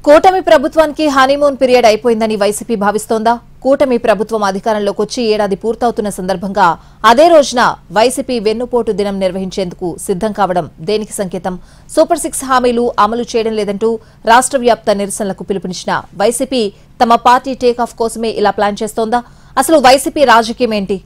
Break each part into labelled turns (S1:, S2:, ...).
S1: కూటమి ప్రభుత్వానికి honeymoon period అయిపోయిందని వైసీపీ భావిస్తోందా? కూటమి ప్రభుత్వం అధికారంలోకి వచ్చి ఏడాది పూర్తవుతున్న సందర్భంగా అదే రోజున వైసీపీ వెన్నుపోటు దినం నిర్వహించేందుకు సిద్దం కావడం దేనికి సంకేతం? సూపర్ 6 హామీలు అమలు చేయడం లేదంటూ రాష్ట్ర వ్యాప్త నిరసనలకు పిలుపునిచ్చిన వైసీపీ తమ పార్టీ టేక్ ఆఫ్ కోసమే ఇలా ప్లాన్ చేస్తోందా? అసలు వైసీపీ రాజకీయం ఏంటి?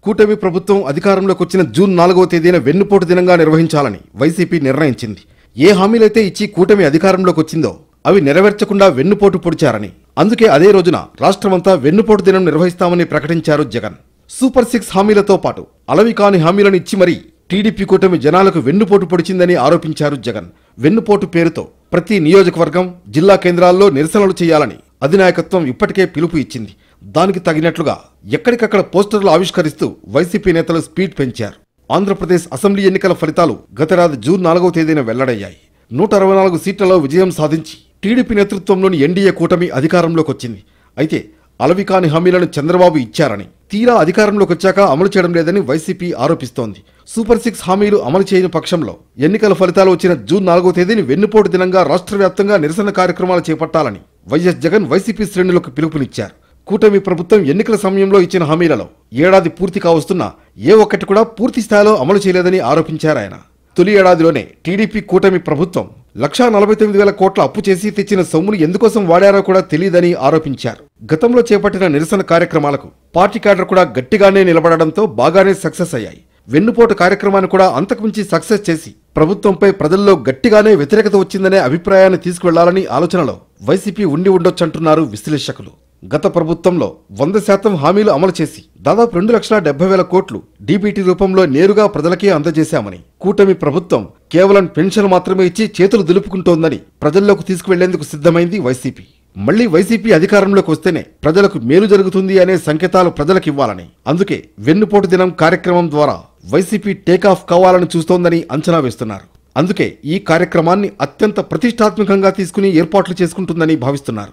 S2: కూటమి ప్రభుత్వం అధికారంలోకి వచ్చిన జూన్ 4వ తేదీన వెన్నుపోటు దినంగా నిర్వహించాలని వైసీపీ నిర్ణయించింది. ఏ హామీలైతే ఇచ్చి కూటమి అధికారంలోకి వచ్చిందో అవి నెరవేర్చకుండా వెన్నుపోటు పొడిచారని, అందుకే అదే రోజున రాష్ట్రమంతా వెన్నుపోటు దినం నిర్వహిస్తామని ప్రకటించారు జగన్. సూపర్ 6 హామీలతో పాటు అలవి కాని హామీలను ఇచ్చి మరీ టీడీపీ కూటమి జనాలకు వెన్నుపోటు పొడిచిందని ఆరోపించారు జగన్. వెన్నుపోటు పేరుతో ప్రతి నియోజకవర్గం, జిల్లా కేంద్రాల్లో నిరసనలు చేయాలని అధినాయకత్వం ఇప్పటికే పిలుపు ఇచ్చింది. దానికి తగినట్లుగా ఎక్కడికక్కడ పోస్టర్లు ఆవిష్కరిస్తూ వైసీపీ నేతలు స్పీడ్ పెంచారు. ఆంధ్రప్రదేశ్ అసెంబ్లీ ఎన్నికల ఫలితాలు గతేడాది జూన్ 4వ తేదీన వెల్లడయ్యాయి. 164 సీట్లలో విజయం సాధించి టీడీపీ నేతృత్వంలోని ఎన్డీఏ కూటమి అధికారంలోకి వచ్చింది. అయితే అలవి కాని హామీలను చంద్రబాబు ఇచ్చారని, తీరా అధికారంలోకి వచ్చాక అమలు చేయడం లేదని వైసీపీ ఆరోపిస్తోంది. సూపర్ 6 హామీలు అమలు చేయని పక్షంలో ఎన్నికల ఫలితాలు వచ్చిన జూన్ 4వ తేదీని వెన్నుపోటు దినంగా రాష్ట్ర వ్యాప్తంగా నిరసన కార్యక్రమాలు చేపట్టాలని వైఎస్ జగన్ వైసీపీ శ్రేణులకు పిలుపునిచ్చారు. కూటమి ప్రభుత్వం ఎన్నికల సమయంలో ఇచ్చిన హామీలలో ఏడాది పూర్తి కావస్తున్నా ఏ ఒక్కటి కూడా పూర్తి స్థాయిలో అమలు చేయలేదని ఆరోపించారాయన. తొలి ఏడాదిలోనే టీడీపీ కూటమి ప్రభుత్వం 1,49,000 కోట్ల అప్పు చేసి తెచ్చిన సొమ్మును ఎందుకోసం వాడారో కూడా తెలియదని ఆరోపించారు. గతంలో చేపట్టిన నిరసన కార్యక్రమాలకు పార్టీ క్యాడర్ కూడా గట్టిగానే నిలబడడంతో బాగానే సక్సెస్ అయ్యాయి. వెన్నుపోటు కార్యక్రమాన్ని కూడా అంతకుమించి సక్సెస్ చేసి ప్రభుత్వంపై ప్రజల్లో గట్టిగానే వ్యతిరేకత వచ్చిందనే అభిప్రాయాన్ని తీసుకువెళ్లాలని ఆలోచనలో వైసీపీ ఉండి ఉండొచ్చంటున్నారు విశ్లేషకులు. గత ప్రభుత్వంలో 100% హామీలు అమలు చేసి దాదాపు 2,70,000 కోట్లు డీబీటీ రూపంలో నేరుగా ప్రజలకే అందజేశామని, కూటమి ప్రభుత్వం కేవలం పెన్షన్ మాత్రమే ఇచ్చి చేతులు దులుపుకుంటోందని ప్రజల్లోకి తీసుకువెళ్లేందుకు సిద్ధమైంది వైసీపీ. మళ్లీ వైసీపీ అధికారంలోకి వస్తేనే ప్రజలకు మేలు జరుగుతుంది అనే సంకేతాలు ప్రజలకివ్వాలని, అందుకే వెన్నుపోటు దినం కార్యక్రమం ద్వారా వైసీపీ టేకాఫ్ కావాలని చూస్తోందని అంచనా వేస్తున్నారు. అందుకే ఈ కార్యక్రమాన్ని అత్యంత ప్రతిష్టాత్మకంగా తీసుకుని ఏర్పాట్లు చేసుకుంటుందని భావిస్తున్నారు.